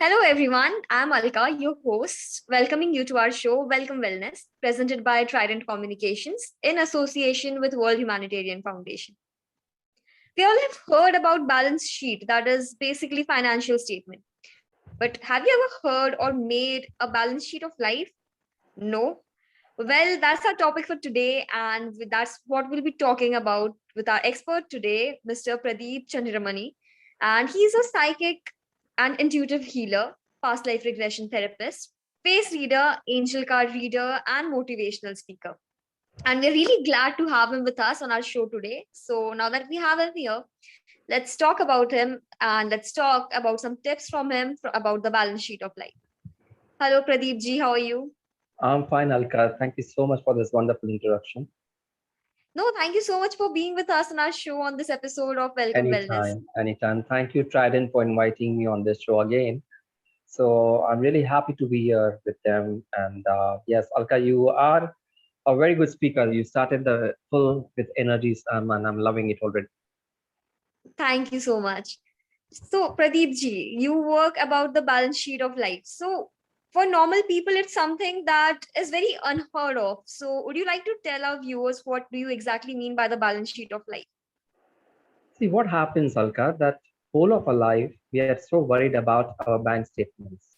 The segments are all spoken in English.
Hello, everyone. I'm Alka, your host, welcoming you to our show, Welcome Wellness, presented by Trident Communications in association with World Humanitarian Foundation. We all have heard about balance sheet, that is basically financial statement. But have you ever heard or made a balance sheet of life? No. Well, that's our topic for today, and that's what we'll be talking about with our expert today, Mr. Praddeep Chandiramani. And he's a psychic and intuitive healer, past life regression therapist, face reader, angel card reader, and motivational speaker. And we're really glad to have him with us on our show today. So now that we have him here, let's talk about him and let's talk about some tips from him about the balance sheet of life. Hello, Pradeep ji, how are you? I'm fine, Alka. Thank you so much for this wonderful introduction. No, thank you so much for being with us on our show on this episode of Welcome Wellness. Anytime, anytime. Thank you, Trident, for inviting me on this show again. So I'm really happy to be here with them. And yes, Alka, you are a very good speaker. You started the full with energies, and I'm loving it already. Thank you so much. So, Pradeep ji, you work about the balance sheet of life. So, for normal people, it's something that is very unheard of. So, would you like to tell our viewers what do you exactly mean by the balance sheet of life? See what happens, Alka, that whole of our life, we are so worried about our bank statements,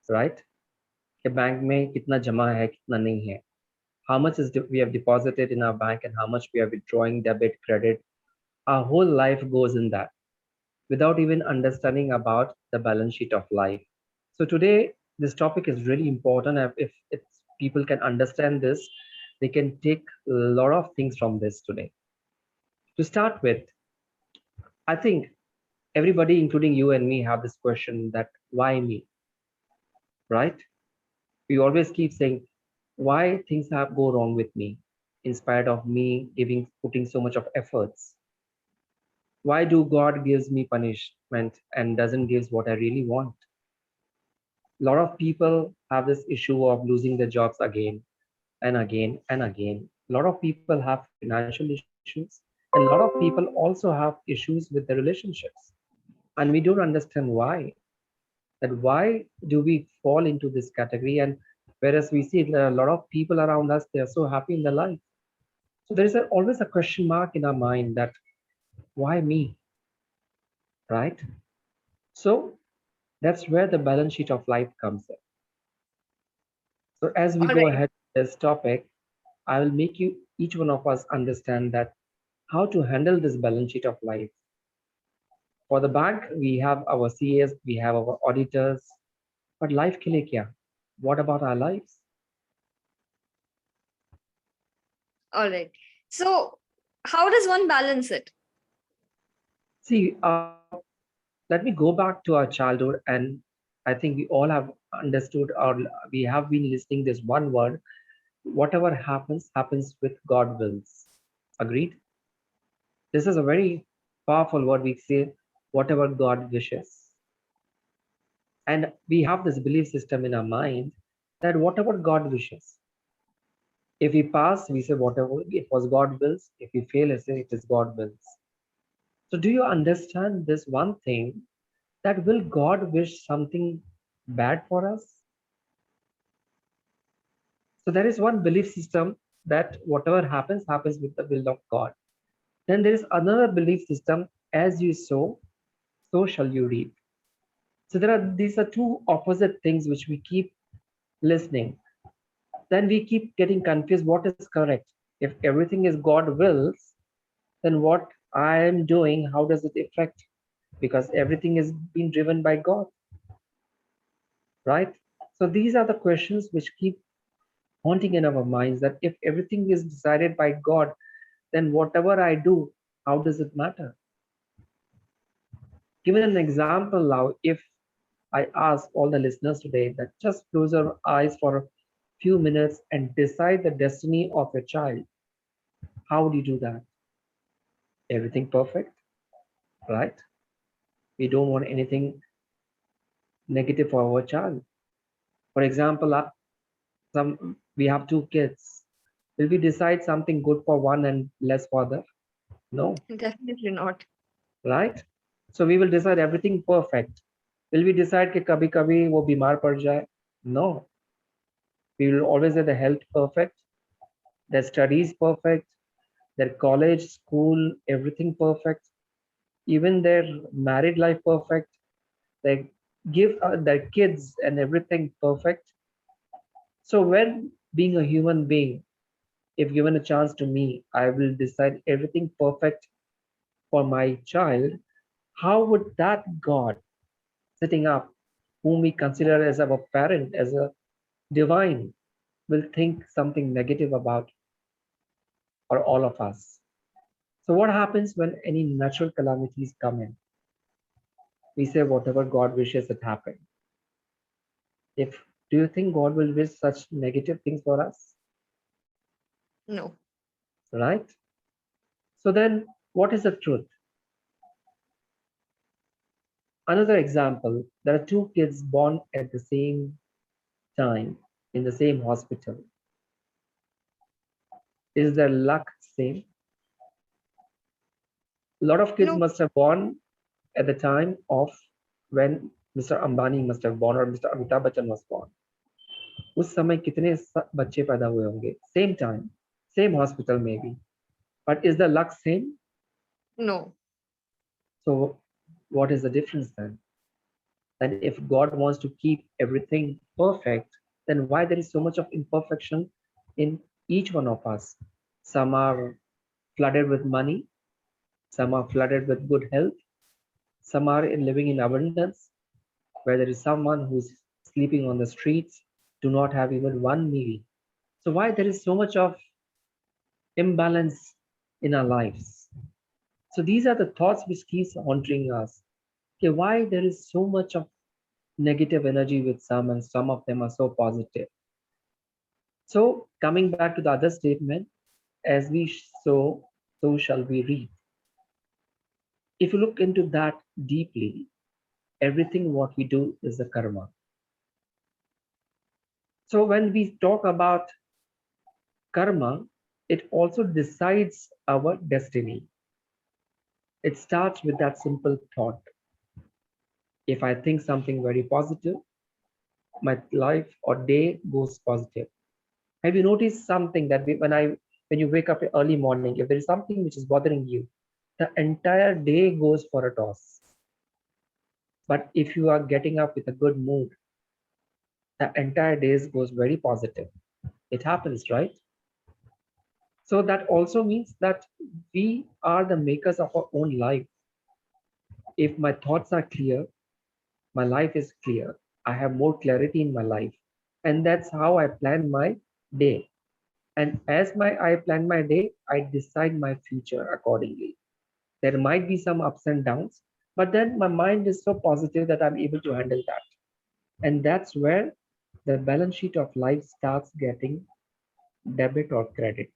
right? कि bank में कितना जमा है कितना नहीं है, how much is we have deposited in our bank and how much we are withdrawing debit credit. Our whole life goes in that without even understanding about the balance sheet of life. So today, this topic is really important. If people can understand this, they can take a lot of things from this today. To start with, I think everybody, including you and me, have this question that why me, right? We always keep saying why things have go wrong with me, in spite of me putting so much of efforts. Why do God gives me punishment and doesn't gives what I really want? A lot of people have this issue of losing their jobs again and again and again. A lot of people have financial issues, and a lot of people also have issues with their relationships. And we don't understand why. That why do we fall into this category? And whereas we see there are a lot of people around us, they are so happy in their life. So there is always a question mark in our mind that why me, right? So that's where the balance sheet of life comes in. So as we All go right. ahead with this topic, I will make you each one of us understand that how to handle this balance sheet of life. For the bank, we have our CAs, we have our auditors, but life ke liye kya? What about our lives? All right. So, how does one balance it? See, let me go back to our childhood, and I think we all have understood or we have been listening this one word: whatever happens, happens with God wills. Agreed? This is a very powerful word. We say, whatever God wishes. And we have this belief system in our mind that whatever God wishes. If we pass, we say whatever it was God wills. If we fail, we say it is God wills. So do you understand this one thing that will God wish something bad for us? So there is one belief system that whatever happens, happens with the will of God. Then there is another belief system, as you sow, so shall you reap. So these are two opposite things which we keep listening. Then we keep getting confused what is correct. If everything is God wills, then what I am doing, how does it affect? Because everything is being driven by God, right? So these are the questions which keep haunting in our minds that if everything is decided by God, then whatever I do, how does it matter? Given an example now, if I ask all the listeners today that just close your eyes for a few minutes and decide the destiny of your child, how would you do that? Everything perfect, right? We don't want anything negative for our child. For example, some we have two kids. Will we decide something good for one and less for the? No, Definitely not. right? So we will decide everything perfect. Will we decide कि कभी कभी वो बीमार पड़ जाए? No. We will always have the health perfect, their studies perfect, their college, school, everything perfect, even their married life perfect. They give their kids and everything perfect. So when being a human being, if given a chance to me, I will decide everything perfect for my child. How would that God sitting up, whom we consider as our parent, as a divine, will think something negative about or all of us? So what happens when any natural calamities come in? We say whatever God wishes it happen. If do you think God will wish such negative things for us? No. Right? So then what is the truth? Another example, there are two kids born at the same time in the same hospital. Is their luck same? A lot of kids No. must have born at the time of when Mr. Ambani must have born or Mr. Amitabh Bachchan was born. उस समय कितने बच्चे पैदा हुए होंगे? Same time, same hospital maybe. But is the luck same? No. So what is the difference then? That if God wants to keep everything perfect, then why there is so much of imperfection in each one of us? Some are flooded with money, some are flooded with good health, some are living in abundance, where there is someone who's sleeping on the streets, do not have even one meal. So why there is so much of imbalance in our lives? So these are the thoughts which keeps haunting us. Okay, why there is so much of negative energy with some and some of them are so positive. So coming back to the other statement, as we sow, so shall we reap. If you look into that deeply, everything what we do is a karma. So when we talk about karma, it also decides our destiny. It starts with that simple thought. If I think something very positive, my life or day goes positive. Have you noticed something that when you wake up early morning, if there is something which is bothering you, the entire day goes for a toss. But if you are getting up with a good mood, the entire day goes very positive. It happens, right? So that also means that we are the makers of our own life. If my thoughts are clear, my life is clear. I have more clarity in my life. And that's how I plan my day. And as I plan my day, I decide my future accordingly. There might be some ups and downs, but then my mind is so positive that I'm able to handle that. And that's where the balance sheet of life starts getting debit or credit.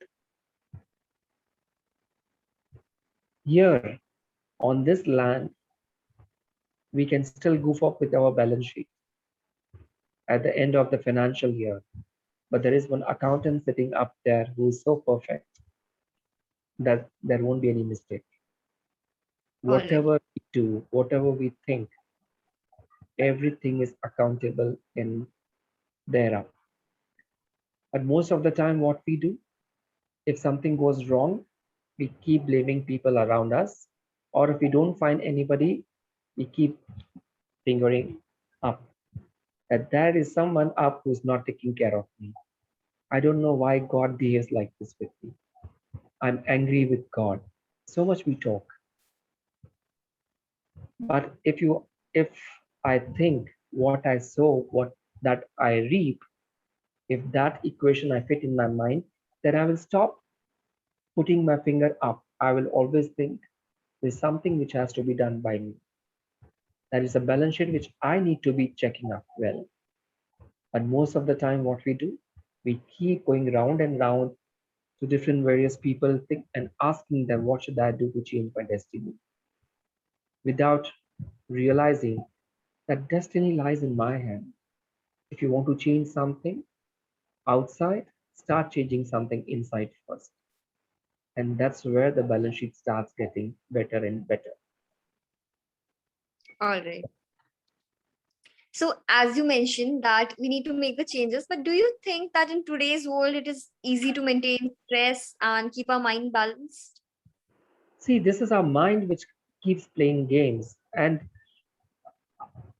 Here on this land, we can still goof up with our balance sheet at the end of the financial year. But there is one accountant sitting up there who is so perfect that there won't be any mistake. All right. Whatever we do, whatever we think, everything is accountable in thereof. But most of the time, what we do, if something goes wrong, we keep blaming people around us. Or if we don't find anybody, we keep fingering up. That there is someone up who's not taking care of me. I don't know why God behaves like this with me. I'm angry with God. So much we talk. But if I think what I sow, what that I reap, if that equation I fit in my mind, then I will stop putting my finger up. I will always think there's something which has to be done by me. That is a balance sheet which I need to be checking up well. But most of the time, what we do, we keep going round and round to different various people think, and asking them, what should I do to change my destiny? Without realizing that destiny lies in my hand. If you want to change something outside, start changing something inside first. And that's where the balance sheet starts getting better and better. All right. So, as you mentioned, that we need to make the changes, but do you think that in today's world it is easy to maintain stress and keep our mind balanced? See, this is our mind which keeps playing games. And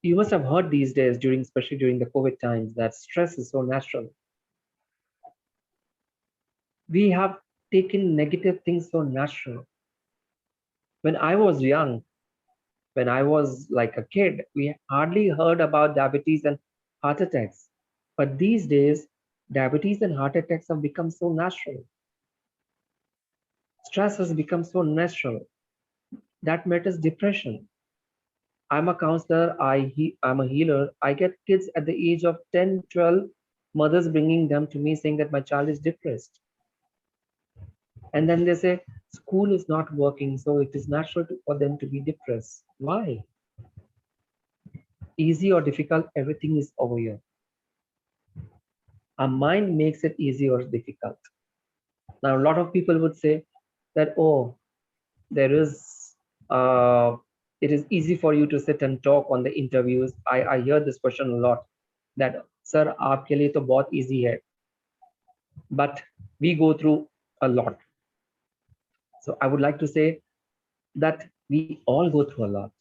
you must have heard these days, during especially during the COVID times, that stress is so natural. We have taken negative things so natural. When I was young, when I was like a kid, we hardly heard about diabetes and heart attacks. But these days, diabetes and heart attacks have become so natural. Stress has become so natural. That matters depression. I'm a counselor, I'm a healer. I get kids at the age of 10, 12, mothers bringing them to me saying that my child is depressed. And then they say, school is not working, so it is natural for them to be depressed. Why? Easy or difficult, everything is over here. Our mind makes it easy or difficult. Now, a lot of people would say that, oh, there is, it is easy for you to sit and talk on the interviews. I hear this question a lot that, sir, आपके लिए तो बहुत easy है. But we go through a lot. So I would like to say that we all go through a lot,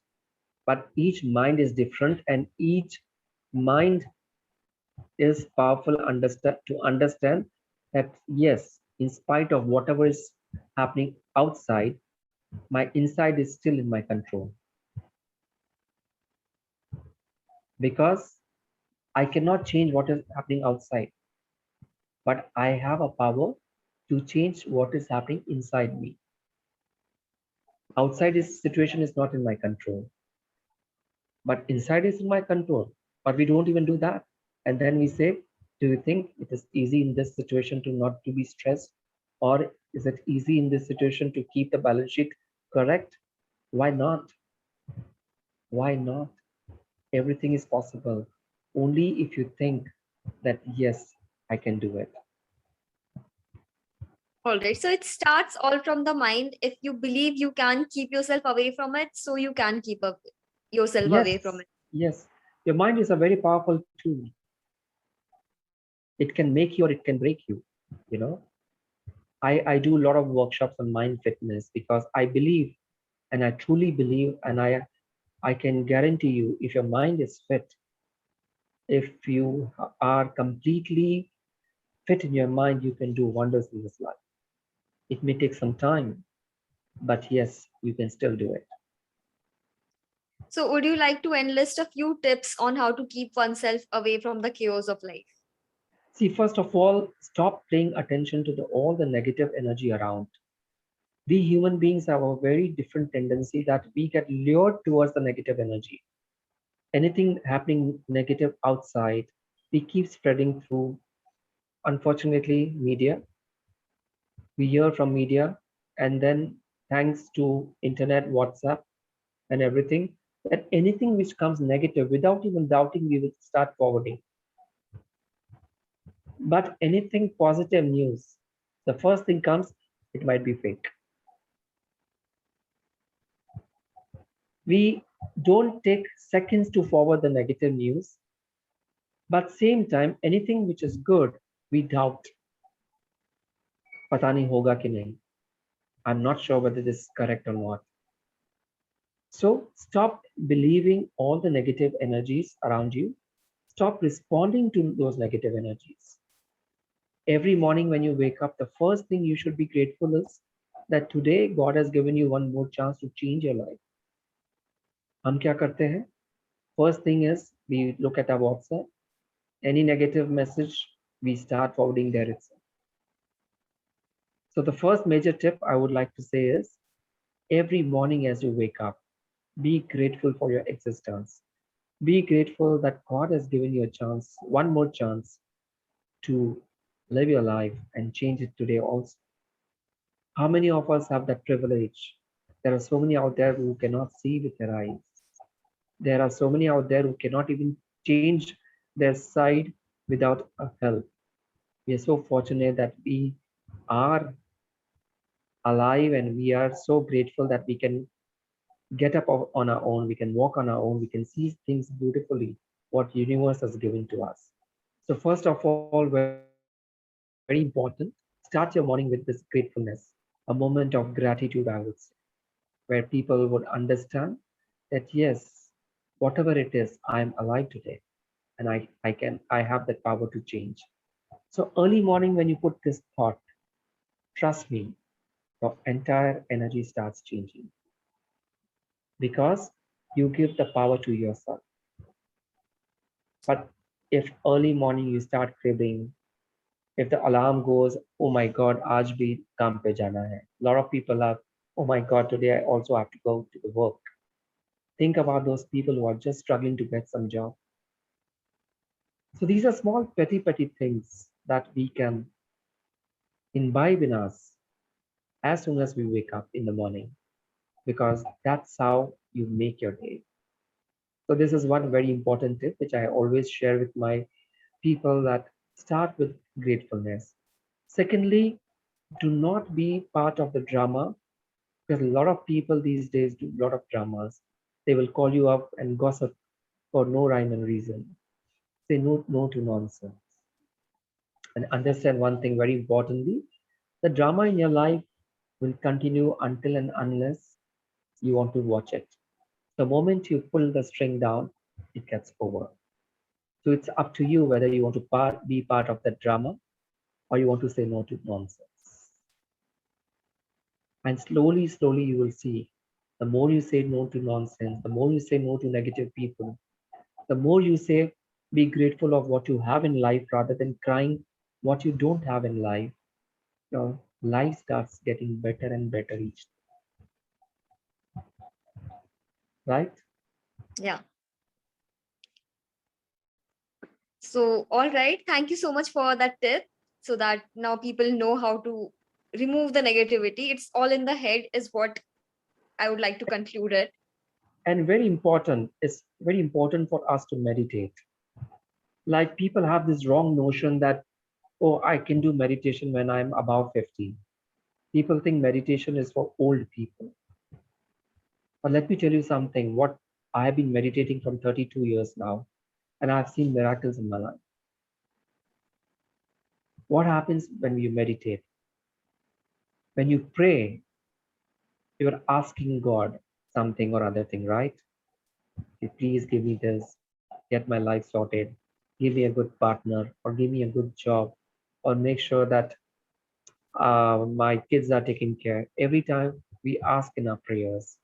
but each mind is different and each mind is powerful to understand that yes, in spite of whatever is happening outside, my inside is still in my control, because I cannot change what is happening outside, but I have a power to change what is happening inside me. Outside is situation is not in my control, but inside is in my control. But we don't even do that. And then we say, do you think it is easy in this situation to not to be stressed? Or is it easy in this situation to keep the balance sheet correct? Why not? Why not? Everything is possible. Only if you think that, yes, I can do it. All right. So it starts all from the mind. If you believe you can keep yourself away from it, so you can keep yourself Yes, away from it. yes. Your mind is a very powerful tool. It can make you or it can break you. You know, I do a lot of workshops on mind fitness because I believe, and I truly believe, and I can guarantee you, if your mind is fit, if you are completely fit in your mind, you can do wonders in this life. It may take some time, but yes, you can still do it. So would you like to enlist a few tips on how to keep oneself away from the chaos of life? See, first of all, stop paying attention to all the negative energy around. We human beings have a very different tendency that we get lured towards the negative energy. Anything happening negative outside, we keep spreading through, unfortunately, media. We hear from media, and then thanks to internet, WhatsApp, and everything, that anything which comes negative, without even doubting, we will start forwarding. But anything positive news, the first thing comes, it might be fake. We don't take seconds to forward the negative news, but same time, anything which is good, we doubt. Pata nahi hoga ki nahi. I'm not sure whether this is correct or not. So stop believing all the negative energies around you. Stop responding to those negative energies. Every morning when you wake up, the first thing you should be grateful is that today God has given you one more chance to change your life. हम क्या करते हैं? First thing is we look at our WhatsApp. Any negative message, we start forwarding there itself. So the first major tip I would like to say is every morning as you wake up, be grateful for your existence. Be grateful that God has given you a chance, one more chance to live your life and change it today also. How many of us have that privilege? There are so many out there who cannot see with their eyes. There are so many out there who cannot even change their side without a help. We are so fortunate that we are alive and we are so grateful that we can get up on our own, we can walk on our own, we can see things beautifully. what universe has given to us. So first of all, very important, start your morning with this gratefulness, a moment of gratitude, I would say, where people would understand that yes, whatever it is, I am alive today and I have that power to change. So early morning when you put this thought, trust me, your entire energy starts changing because you give the power to yourself. But if early morning you start cribbing, if the alarm goes, oh my God, aaj bhi kaam pe jana hai. A lot of people are, oh my God, today I also have to go to the work. Think about those people who are just struggling to get some job. So these are small, petty things that we can imbibe in us as soon as we wake up in the morning, because that's how you make your day. So this is one very important tip which I always share with my people, that start with gratefulness. Secondly, do not be part of the drama, because a lot of people these days do a lot of dramas. They will call you up and gossip for no rhyme and reason. Say no to nonsense. And understand one thing very importantly, the drama in your life will continue until and unless you want to watch it. The moment you pull the string down, it gets over. So it's up to you whether you want to be part of that drama or you want to say no to nonsense. And slowly, you will see the more you say no to nonsense, the more you say no to negative people, the more you say be grateful of what you have in life rather than crying what you don't have in life. Your life starts getting better and better each day, right? Yeah. So, all right. Thank you so much for that tip, so that now people know how to remove the negativity. It's all in the head, is what I would like to conclude it. And very important, it's very important for us to meditate. Like people have this wrong notion that, oh, I can do meditation when I'm above 50. People think meditation is for old people. But let me tell you something, what I have been meditating from 32 years now, and I've seen miracles in my life. What happens when you meditate? When you pray, you're asking God something or other thing, right? Please give me this, get my life sorted, give me a good partner, or give me a good job, or make sure that my kids are taken care. Every time we ask in our prayers,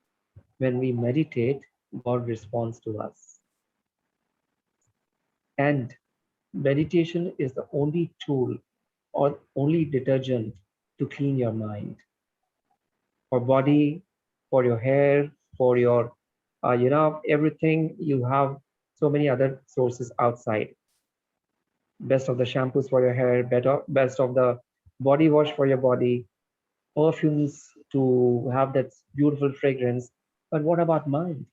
when we meditate, God responds to us. And meditation is the only tool or only detergent to clean your mind, for body, for your hair, for your, everything. You have so many other sources outside. Best of the shampoos for your hair, better, best of the body wash for your body, perfumes to have that beautiful fragrance. But what about mind?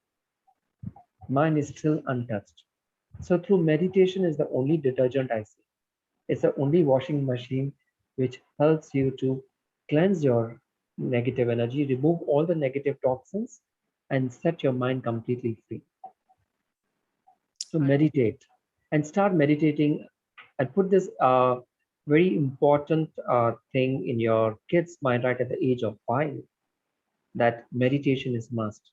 Mind is still untouched. So through meditation is the only detergent I see. It's the only washing machine which helps you to cleanse your negative energy, remove all the negative toxins, and set your mind completely free. So All right. meditate and start meditating, and put this very important thing in your kid's mind right at the age of 5, that meditation is must.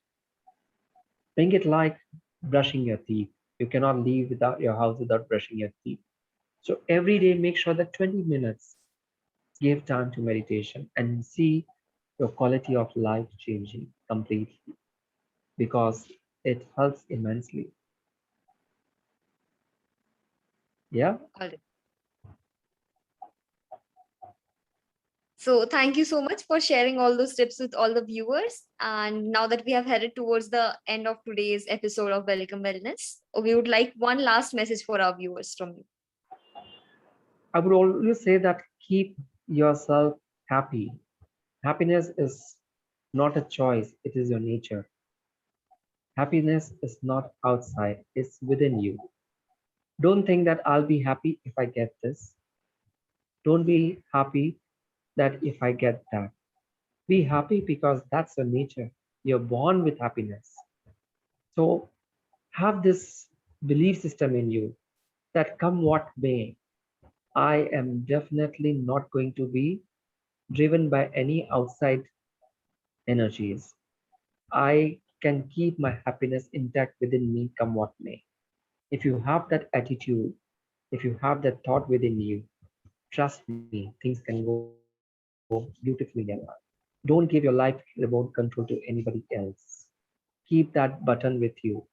Think it like brushing your teeth. You cannot leave without your house without brushing your teeth. So every day, make sure that 20 minutes give time to meditation and see your quality of life changing completely, because it helps immensely. Yeah. All right. So, thank you so much for sharing all those tips with all the viewers. And now that we have headed towards the end of today's episode of Welcome Wellness, we would like one last message for our viewers from you. I would always say that keep yourself happy. Happiness is not a choice, it is your nature. Happiness is not outside, it's within you. Don't think that I'll be happy if I get this. Don't be happy that if I get that. Be happy because that's your nature. You're born with happiness. So have this. belief system in you that come what may, I am definitely not going to be driven by any outside energies. I can keep my happiness intact within me, come what may. If you have that attitude, if you have that thought within you, trust me, things can go beautifully in your life. Don't give your life remote control to anybody else. Keep that button with you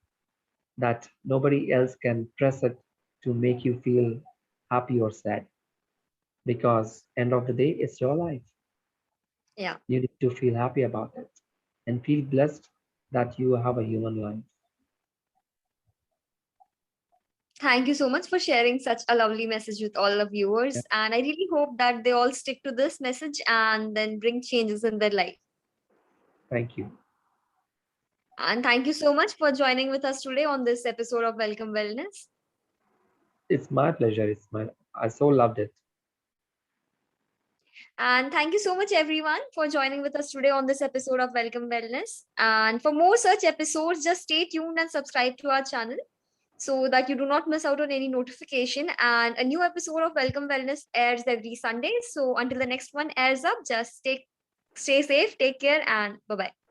that nobody else can press it to make you feel happy or sad. Because end of the day, it's your life. Yeah. You need to feel happy about it and feel blessed that you have a human life. Thank you so much for sharing such a lovely message with all the Yeah, viewers. And I really hope that they all stick to this message and then bring changes in their life. thank you. And thank you so much for joining with us today on this episode of Welcome Wellness. It's my pleasure. I so loved it. And thank you so much, everyone, for joining with us today on this episode of Welcome Wellness. And for more such episodes, just stay tuned and subscribe to our channel so that you do not miss out on any notification. And a new episode of Welcome Wellness airs every Sunday. So until the next one airs up, just stay safe, take care, and bye bye.